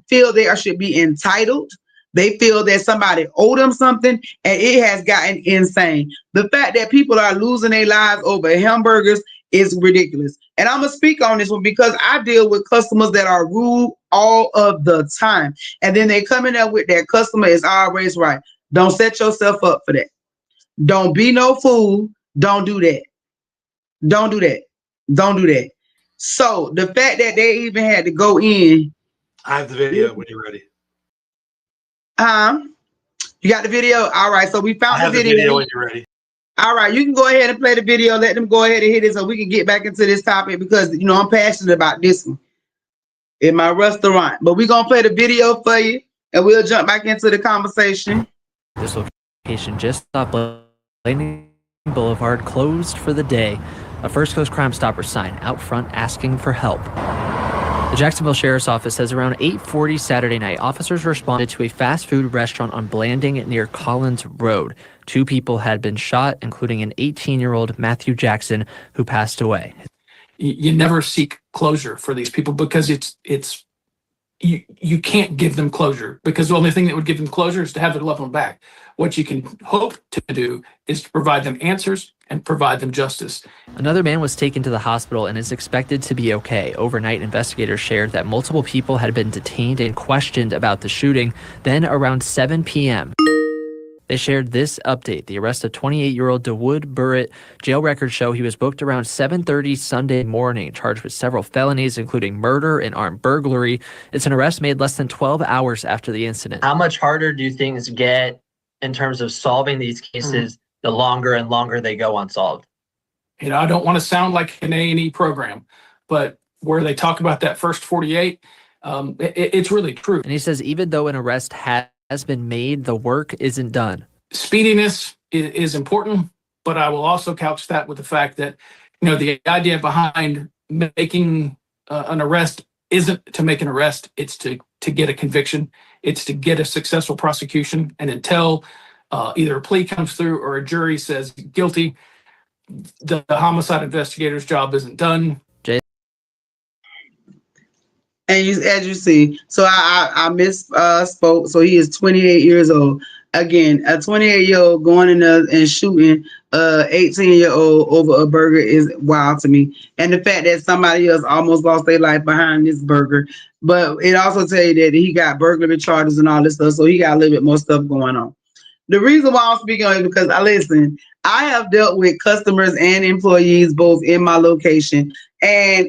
feel they should be entitled. They feel that somebody owed them something, and it has gotten insane. The fact that people are losing their lives over hamburgers is ridiculous. And I'm gonna speak on this one because I deal with customers that are rude all of the time. And then they come in there with that customer is always right. Don't set yourself up for that. Don't be no fool. Don't do that. Don't do that. Don't do that. So the fact that they even had to go in. I have the video when you're ready. You got the video? All right. So we I found have the the video. video when you're ready. All right, you can go ahead and play the video. Let them go ahead and hit it so we can get back into this topic because, you know, I'm passionate about this one in my restaurant. But we're going to play the video for you and we'll jump back into the conversation. This location just off Blaney Boulevard closed for the day. A First Coast Crime Stopper sign out front asking for help. The Jacksonville Sheriff's Office says around 8:40 Saturday night, officers responded to a fast food restaurant on Blanding near Collins Road. 2 people had been shot, including an 18-year-old Matthew Jackson, who passed away. You never seek closure for these people because you can't give them closure because the only thing that would give them closure is to have their loved one back. What you can hope to do is to provide them answers and provide them justice. Another man was taken to the hospital and is expected to be okay. Overnight, investigators shared that multiple people had been detained and questioned about the shooting. Then around 7 p.m., they shared this update. The arrest of 28-year-old DeWood Burritt. Jail records show he was booked around 7:30 Sunday morning, charged with several felonies, including murder and armed burglary. It's an arrest made less than 12 hours after the incident. How much harder do things get in terms of solving these cases the longer and longer they go unsolved? You know, I don't want to sound like an A&E program, but where they talk about that first 48, it's really true. And he says even though an arrest has been made, the work isn't done. Speediness is important, but I will also couch that with the fact that, you know, the idea behind making an arrest isn't to make an arrest. It's to get a conviction. It's to get a successful prosecution. And until either a plea comes through or a jury says guilty, the homicide investigator's job isn't done. And as you see, so I misspoke. So he is 28 years old. Again, a 28-year-old going in there and shooting 18-year-old over a burger is wild to me. And the fact that somebody else almost lost their life behind this burger. But it also tell you that he got burglary charges and all this stuff. So he got a little bit more stuff going on. The reason why I'm speaking on it because I have dealt with customers and employees both in my location, and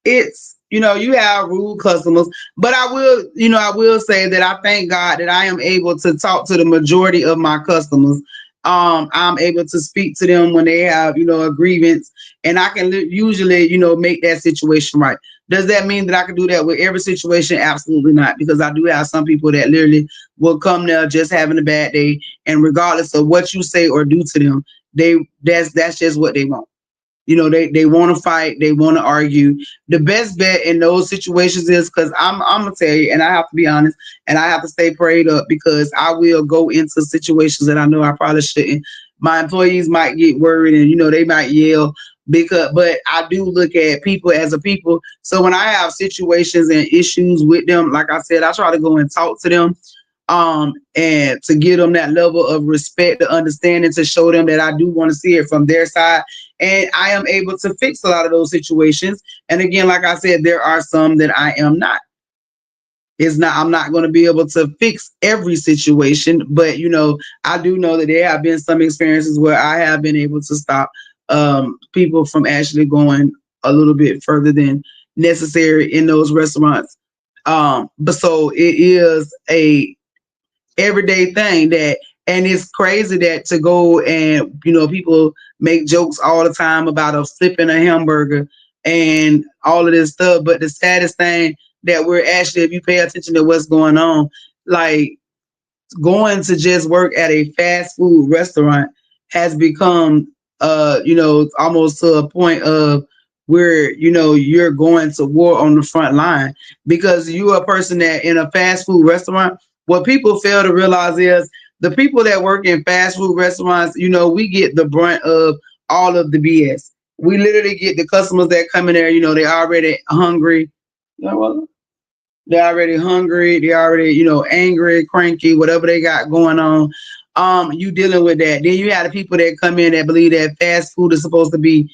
it's, you know, you have rude customers, but I will say that I thank God that I am able to talk to the majority of my customers. I'm able to speak to them when they have, you know, a grievance, and I can usually, you know, make that situation right. Does that mean that I can do that with every situation? Absolutely not, because I do have some people that literally will come there just having a bad day, and regardless of what you say or do to them, that's just what they want. You know, they want to fight, they want to argue. The best bet in those situations is, because I'm gonna tell you, and I have to be honest, and I have to stay prayed up, because I will go into situations that I know I probably shouldn't. My employees might get worried, and, you know, they might yell, but I do look at people as a people. So when I have situations and issues with them, like I said, I try to go and talk to them, and to give them that level of respect, the understanding, to show them that I do want to see it from their side. And I am able to fix a lot of those situations. And again, like I said, there are some that I am not. I'm not going to be able to fix every situation, but, you know, I do know that there have been some experiences where I have been able to stop people from actually going a little bit further than necessary in those restaurants. But so it is a everyday thing and it's crazy that to go and, you know, people make jokes all the time about a flipping a hamburger and all of this stuff. But the saddest thing that we're actually, if you pay attention to what's going on, like going to just work at a fast food restaurant has become, you know, almost to a point of where, you know, you're going to war on the front line, because you're a person that in a fast food restaurant, what people fail to realize is the people that work in fast food restaurants, you know, we get the brunt of all of the BS. We literally get the customers that come in there, you know, they're already hungry. You know what? They're already hungry. They're already, you know, angry, cranky, whatever they got going on. You dealing with that. Then you have the people that come in that believe that fast food is supposed to be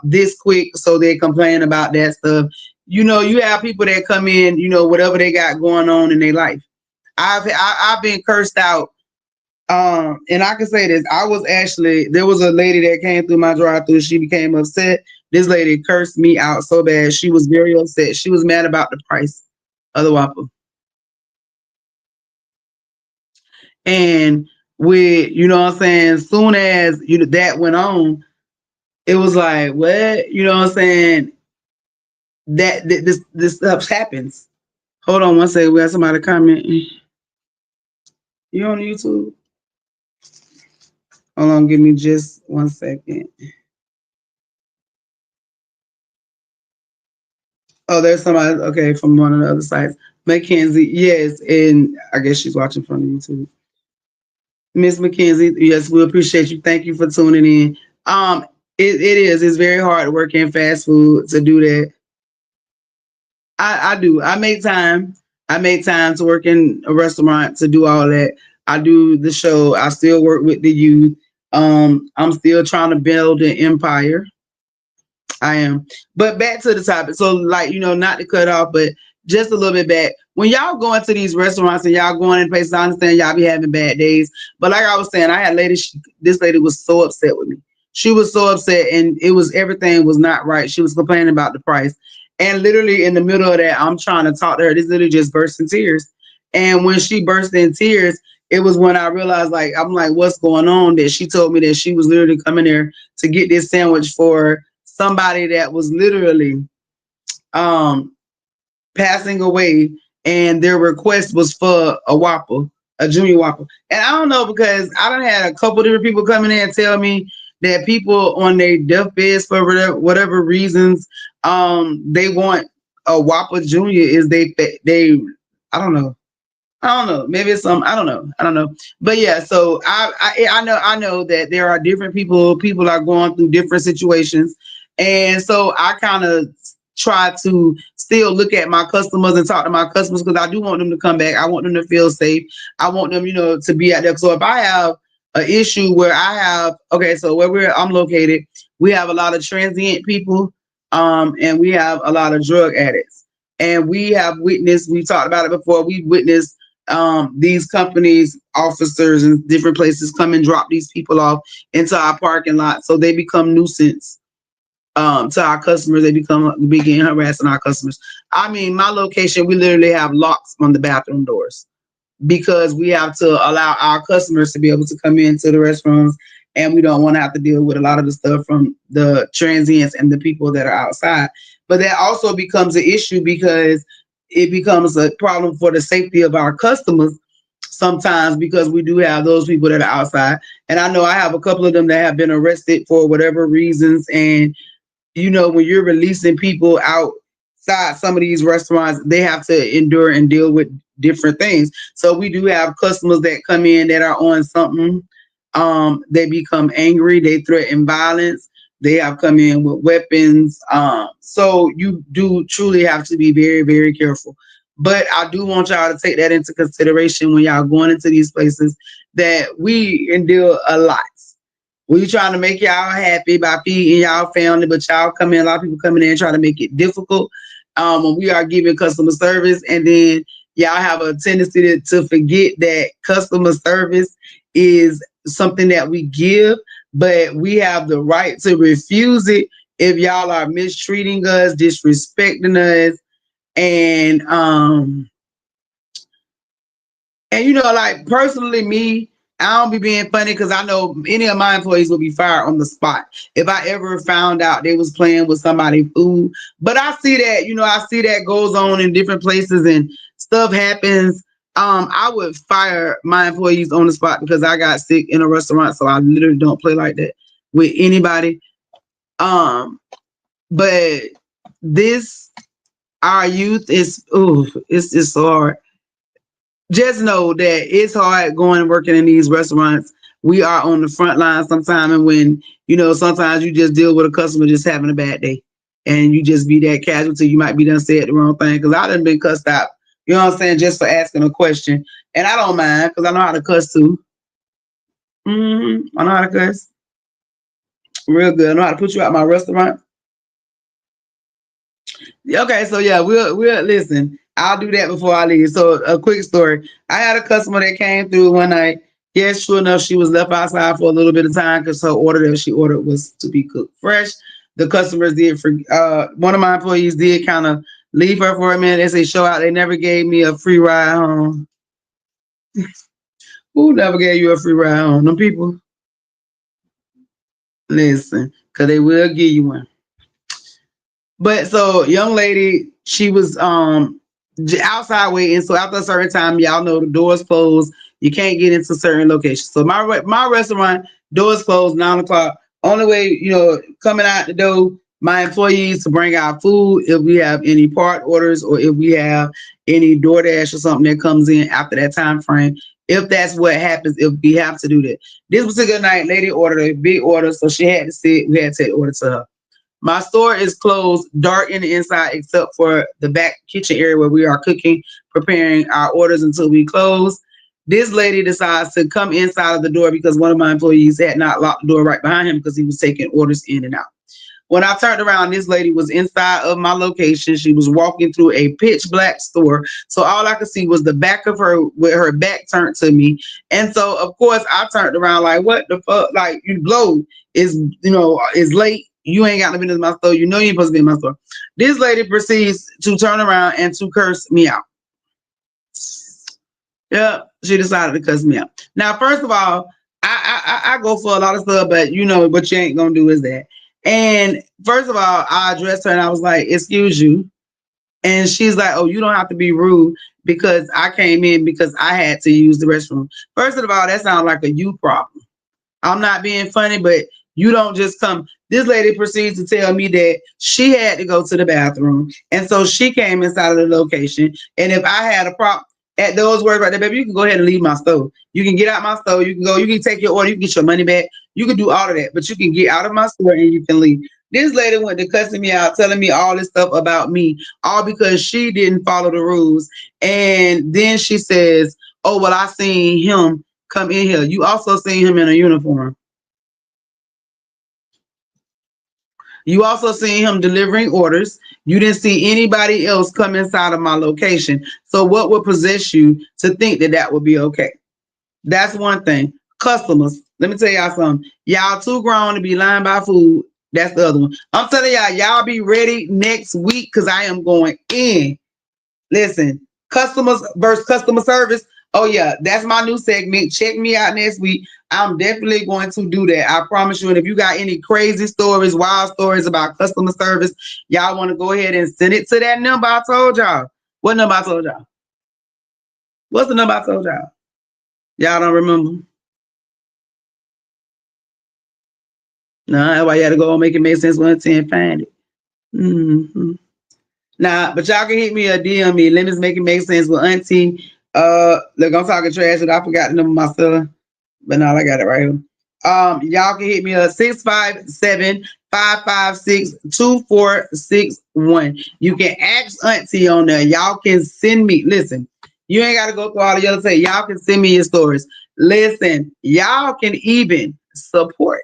this quick, so they complain about that stuff. You know, you have people that come in, you know, whatever they got going on in their life. I've been cursed out. And I can say this, there was a lady that came through my drive-through. She became upset. This lady cursed me out so bad. She was very upset. She was mad about the price of the Whopper. And with, you know what I'm saying, soon as that went on, it was like, what? You know what I'm saying? This stuff happens. Hold on one second. We have somebody comment. You on YouTube? Hold on, give me just 1 second. Oh, there's somebody, okay, from one of the other sites. Mackenzie, yes, and I guess she's watching from YouTube. Miss Mackenzie, yes, we appreciate you. Thank you for tuning in. It's very hard working in fast food to do that. I do. I make time. I make time to work in a restaurant to do all that. I do the show. I still work with the youth. I'm still trying to build an empire. I am. But back to the topic. So, like, you know, not to cut off, but just a little bit back. When y'all go into these restaurants and y'all going in places, I understand y'all be having bad days. But like I was saying, I had this lady was so upset with me. She was so upset, and everything was not right. She was complaining about the price. And literally in the middle of that, I'm trying to talk to her. This literally just burst in tears. And when she burst in tears, it was when I realized, like, I'm like, what's going on? That she told me that she was literally coming there to get this sandwich for somebody that was literally passing away, and their request was for a Whopper, a junior Whopper. And I don't know, because I done had a couple different people come in there and tell me that people on their deathbeds for whatever reasons, they want a Whopper Junior. Is they I don't know. Maybe it's some. I don't know. But yeah, so I know that there are different people. People are going through different situations, and so I kind of try to still look at my customers and talk to my customers, because I do want them to come back. I want them to feel safe. I want them, you know, to be out there. So if I have an issue where so where I'm located, we have a lot of transient people, and we have a lot of drug addicts, and we talked about it before. We witnessed these companies, officers in different places come and drop these people off into our parking lot, so they become nuisance to our customers. They begin harassing our customers. I mean, my location, we literally have locks on the bathroom doors, because we have to allow our customers to be able to come into the restrooms, and we don't want to have to deal with a lot of the stuff from the transients and the people that are outside. But that also becomes an issue, because it becomes a problem for the safety of our customers sometimes, because we do have those people that are outside. And I know I have a couple of them that have been arrested for whatever reasons. And, you know, when you're releasing people outside some of these restaurants, they have to endure and deal with different things. So we do have customers that come in that are on something. They become angry. They threaten violence. They have come in with weapons. So you do truly have to be very, very careful. But I do want y'all to take that into consideration when y'all going into these places, that we endure a lot. We trying to make y'all happy by feeding y'all family, but y'all come in, a lot of people come in there and try to make it difficult when we are giving customer service. And then y'all have a tendency to forget that customer service is something that we give, but we have the right to refuse it if y'all are mistreating us, disrespecting us, and you know, like, personally, me, I don't be being funny, because I know any of my employees will be fired on the spot if I ever found out they was playing with somebody's food. But I see that, you know, goes on in different places and stuff happens. I would fire my employees on the spot, because I got sick in a restaurant, so I literally don't play like that with anybody. But our youth it's so hard. Just know that it's hard going and working in these restaurants. We are on the front line sometimes, and when, you know, sometimes you just deal with a customer just having a bad day, and you just be that casualty. You might be done said the wrong thing, because I done been cussed out, you know what I'm saying, just for asking a question. And I don't mind, because I know how to cuss too. I know how to cuss. Real good. I know how to put you out my restaurant. Okay, so yeah, we'll listen. I'll do that before I leave. So a quick story. I had a customer that came through one night. Yes, sure enough, she was left outside for a little bit of time because her order that she ordered was to be cooked fresh. The customers did for one of my employees did kind of leave her for a minute. They say show out. They never gave me a free ride home. Who never gave you a free ride home? Them people. Listen, because they will give you one. But so young lady, she was outside waiting. So after a certain time, y'all know the doors closed. You can't get into certain locations. So my restaurant doors closed 9 o'clock. Only way, coming out the door, my employees to bring out food if we have any part orders or if we have any DoorDash or something that comes in after that time frame. If that's what happens, if we have to do that. This particular night, lady ordered a big order, so she had to sit. We had to take the order to her. My store is closed, dark in the inside, except for the back kitchen area where we are cooking, preparing our orders until we close. This lady decides to come inside of the door because one of my employees had not locked the door right behind him because he was taking orders in and out. When I turned around, this lady was inside of my location. She was walking through a pitch black store. So all I could see was the back of her with her back turned to me. And so, of course, I turned around like, what the fuck? Like, you blow is late. You ain't got to be in my store. You know you ain't supposed to be in my store. This lady proceeds to turn around and to curse me out. Yeah, she decided to cuss me out. Now, first of all, I go for a lot of stuff, but what you ain't gonna do is that. And first of all, I addressed her and I was like, "Excuse you," and she's like, "Oh, you don't have to be rude because I came in because I had to use the restroom." First of all, that sounds like a you problem. I'm not being funny, but you don't just come. This lady proceeds to tell me that she had to go to the bathroom. And so she came inside of the location. And if I had a problem at those words right there, baby, you can go ahead and leave my store. You can get out my store. You can go, you can take your order. You can get your money back. You can do all of that, but you can get out of my store and you can leave. This lady went to cussing me out, telling me all this stuff about me, all because she didn't follow the rules. And then she says, "Oh, well, I seen him come in here. You also seen him in a uniform. You also seen him delivering orders. You didn't see anybody else come inside of my location. So what would possess you to think that that would be okay?" That's one thing. Customers, let me tell y'all something. Y'all too grown to be lying about food. That's the other one. I'm telling y'all be ready next week because I am going in. Listen, customers versus customer service. Oh yeah, that's my new segment. Check me out next week. I'm definitely going to do that. I promise you. And if you got any crazy stories, wild stories about customer service, y'all want to go ahead and send it to that number I told y'all. What number I told y'all? What's the number I told y'all? Y'all don't remember? No, that's why you had to go and make it make sense once and find it. Mm-hmm. Nah, but y'all can hit me or DM me. Let me make it make sense with Auntie. Look, I'm talking trash, and I forgot the number myself. But now I got it right here. Y'all can hit me at 657-556-2461. You can ask Auntie on there. Y'all can send me. Listen, you ain't got to go through all the other say. Y'all can send me your stories. Listen, y'all can even support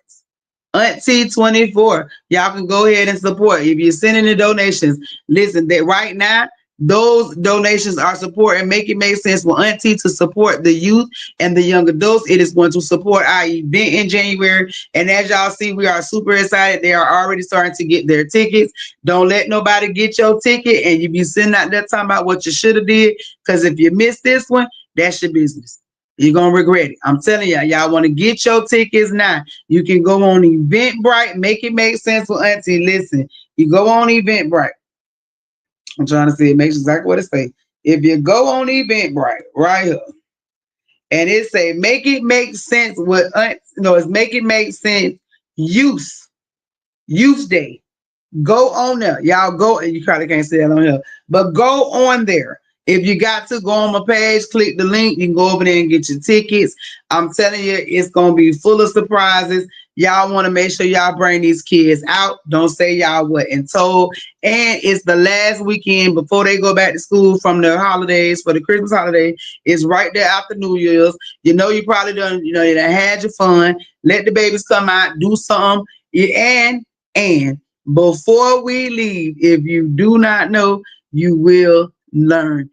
Auntie 24. Y'all can go ahead and support. If you're sending the donations, listen, that right now, those donations are support and make it make sense for Auntie to support the youth and the young adults. It is going to support our event in January. And as y'all see, we are super excited. They are already starting to get their tickets. Don't let nobody get your ticket and you be sitting out there talking about what you should have did. Because if you miss this one, that's your business. You're going to regret it. I'm telling y'all want to get your tickets now. You can go on Eventbrite, make it make sense for Auntie. Listen, you go on Eventbrite. I'm trying to see it makes exactly what it say. If you go on Eventbrite right here, and it say make it make sense with it's make it make sense youth day. Go on there. Y'all go, and you probably can't see that on here, but go on there. If you got to go on my page, click the link. You can go over there and get your tickets. I'm telling you, it's going to be full of surprises. Y'all want to make sure y'all bring these kids out. Don't say y'all wasn't told. And it's the last weekend before they go back to school from the holidays for the Christmas holiday. It's right there after New Year's. You know, you probably done, you done had your fun. Let the babies come out, do something. And before we leave, if you do not know, you will learn.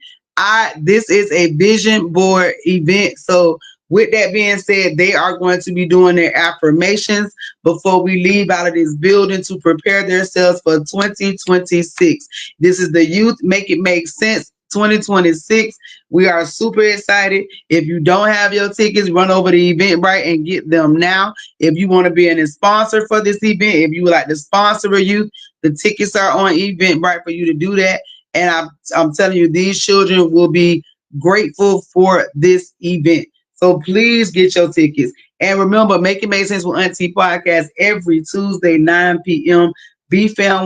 This is a vision board event. So with that being said, they are going to be doing their affirmations before we leave out of this building to prepare themselves for 2026. This is the Youth Make It Make Sense 2026. We are super excited. If you don't have your tickets, run over to Eventbrite and get them now. If you want to be a sponsor for this event, if you would like to sponsor a youth, the tickets are on Eventbrite for you to do that. And I'm telling you, these children will be grateful for this event. So please get your tickets. And remember, Make It Make Sense with Auntie podcast every Tuesday, 9 p.m. BFAM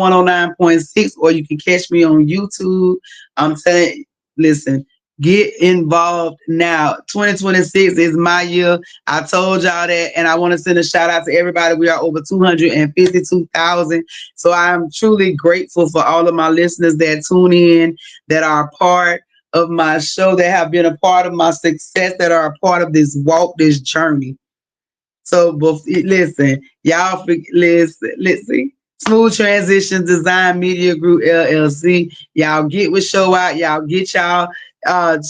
109.6, or you can catch me on YouTube. I'm telling you, listen, get involved now. 2026 is my year. I told y'all that, and I want to send a shout out to everybody. We are over 252,000. So I'm truly grateful for all of my listeners that tune in, that are a part of my show, that have been a part of my success, that are a part of this walk, this journey. So listen, y'all, listen. Smooth Transitions Design Media Group LLC. Y'all get with Show Out. Y'all get y'all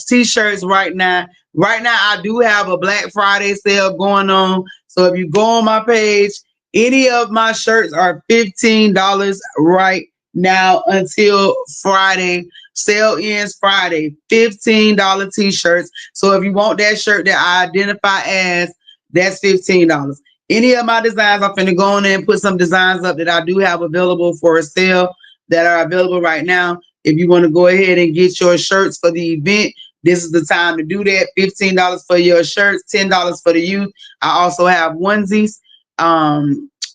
t-shirts right now. Right now, I do have a Black Friday sale going on. So if you go on my page, any of my shirts are $15 right now until Friday. Sale ends Friday. $15 t-shirts. So if you want that shirt that I identify as, that's $15. Any of my designs, I'm finna go in there and put some designs up that I do have available for a sale that are available right now. If you want to go ahead and get your shirts for the event, this is the time to do that. $15 for your shirts, $10 for the youth. I also have onesies.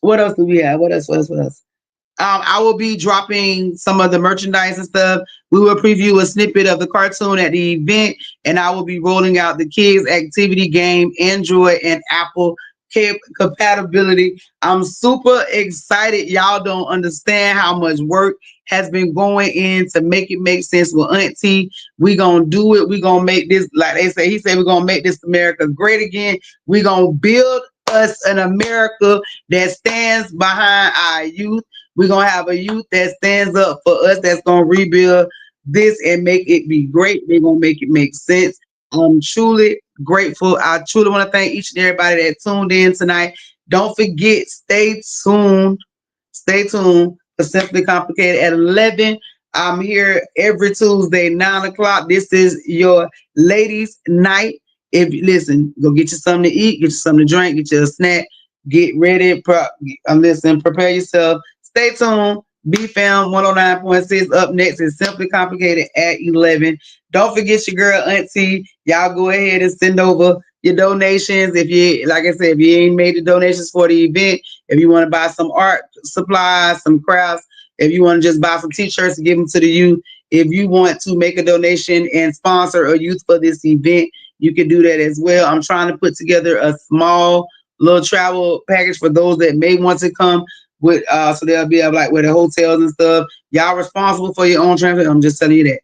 What else do we have? What else? I will be dropping some of the merchandise and stuff. We will preview a snippet of the cartoon at the event, and I will be rolling out the kids activity game, Android and Apple compatibility. I'm super excited. Y'all don't understand how much work has been going in to make it make sense with Auntie. We gonna do it. We gonna make this, like they say, he said, we're gonna make this America great again. We gonna build us an America that stands behind our youth. We're going to have a youth that stands up for us, that's going to rebuild this and make it be great. They're going to make it make sense. I'm truly grateful. I truly want to thank each and everybody that tuned in tonight. Don't forget, stay tuned. Stay tuned for Simply Complicated at 11. I'm here every Tuesday, 9 o'clock. This is your ladies' night. If you listen, go get you something to eat, get you something to drink, get you a snack, get ready, listen, prepare yourself. Stay tuned. BFAM 109.6 up next is Simply Complicated at 11. Don't forget your girl Auntie. Y'all go ahead and send over your donations. If you, like I said, if you ain't made the donations for the event, if you want to buy some art supplies, some crafts, if you want to just buy some t-shirts and give them to the youth, if you want to make a donation and sponsor a youth for this event, you can do that as well. I'm trying to put together a small little travel package for those that may want to come with, so they'll be able, like, with the hotels and stuff. Y'all responsible for your own transport. I'm just telling you that.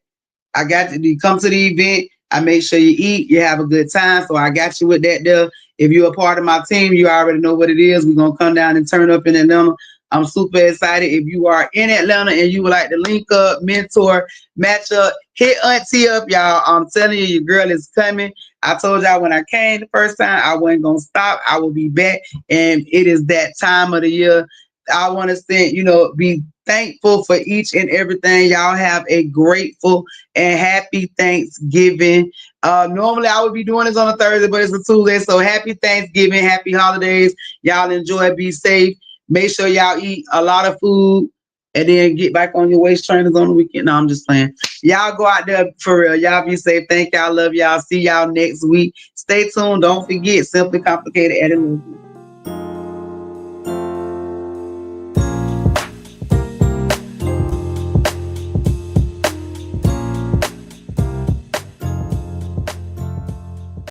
I got you come to the event. I make sure you eat, you have a good time. So I got you with that there. If you're a part of my team, you already know what it is. We're going to come down and turn up in Atlanta. I'm super excited. If you are in Atlanta and you would like to link up, mentor, match up, hit Auntie up, y'all. I'm telling you, your girl is coming. I told y'all when I came the first time, I wasn't going to stop. I will be back. And it is that time of the year. I want to say, be thankful for each and everything. Y'all have a grateful and happy Thanksgiving. Normally I would be doing this on a Thursday, but it's a Tuesday. So happy Thanksgiving, happy holidays. Y'all enjoy, be safe. Make sure y'all eat a lot of food and then get back on your waist trainers on the weekend. No, I'm just playing. Y'all go out there for real. Y'all be safe. Thank y'all. Love y'all. See y'all next week. Stay tuned. Don't forget, Simply Complicated at 11.